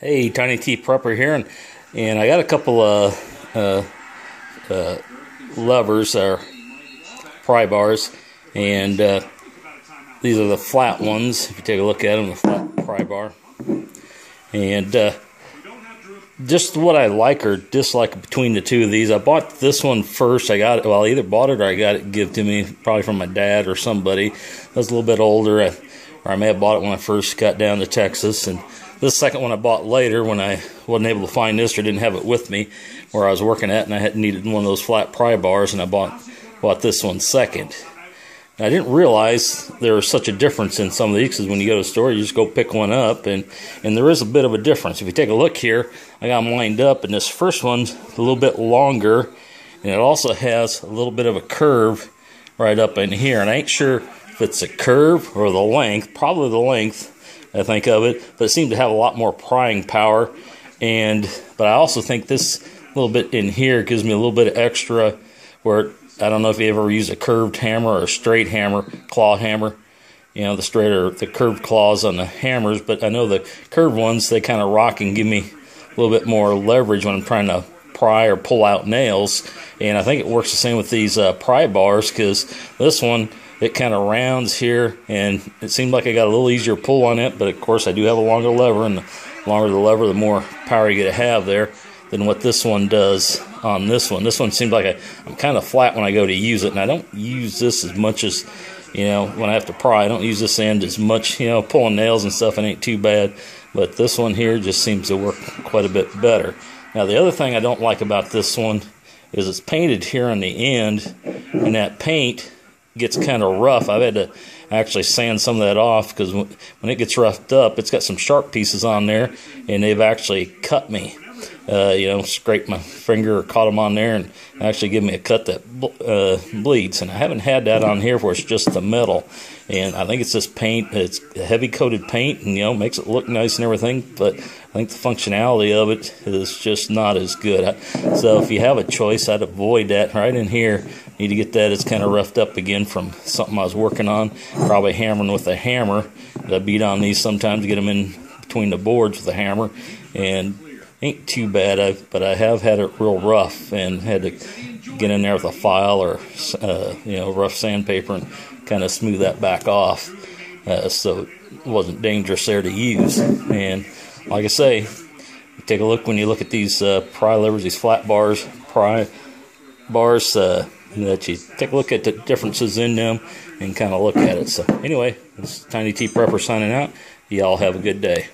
Hey, Tiny T Prepper here, and I got a couple levers or pry bars, and these are the flat ones. If you take a look at them, the flat pry bar, and just what I like or dislike between the two of these. I bought this one first. I either bought it or I got it given to me, probably from my dad or somebody. I was a little bit older, or I may have bought it when I first got down to Texas. And this second one I bought later when I wasn't able to find this or didn't have it with me where I was working at, and I needed one of those flat pry bars, and I bought this one second. And I didn't realize there was such a difference in some of these, because when you go to the store, you just go pick one up, and there is a bit of a difference. If you take a look here, I got them lined up, and this first one's a little bit longer, and it also has a little bit of a curve right up in here, and I ain't sure if it's a curve or the length, probably the length, I think of it, but it seemed to have a lot more prying power. But I also think this little bit in here gives me a little bit of extra, where I don't know if you ever use a curved hammer or a straight hammer, claw hammer, you know, the straight or the curved claws on the hammers, but I know the curved ones, they kind of rock and give me a little bit more leverage when I'm trying to pry or pull out nails. And I think it works the same with these pry bars, because this one, it kind of rounds here, and it seemed like I got a little easier pull on it, but of course I do have a longer lever, and the longer the lever, the more power you get to have there than what this one does on this one. This one seems like I'm kind of flat when I go to use it, and I don't use this as much as, you know, when I have to pry. I don't use this end as much, you know, pulling nails and stuff, it ain't too bad, but this one here just seems to work quite a bit better. Now, the other thing I don't like about this one is it's painted here on the end, and that paint gets kind of rough. I've had to actually sand some of that off, because when it gets roughed up, it's got some sharp pieces on there, and they've actually cut me. You know, scraped my finger or caught them on there and actually give me a cut that bleeds. And I haven't had that on here where it's just the metal. And I think it's this paint. It's a heavy coated paint, and, you know, makes it look nice and everything, but I think the functionality of it is just not as good. So if you have a choice, I'd avoid that right in here. Need to get that. It's kind of roughed up again from something I was working on, probably hammering with a hammer. I beat on these sometimes to get them in between the boards with a hammer, and ain't too bad, but I have had it real rough and had to get in there with a file or you know, rough sandpaper and kind of smooth that back off, so it wasn't dangerous there to use. And like I say, take a look when you look at these pry levers, these flat bars, pry bars, that you take a look at the differences in them and kind of look at it. So anyway, this is Tiny T Prepper signing out. Y'all have a good day.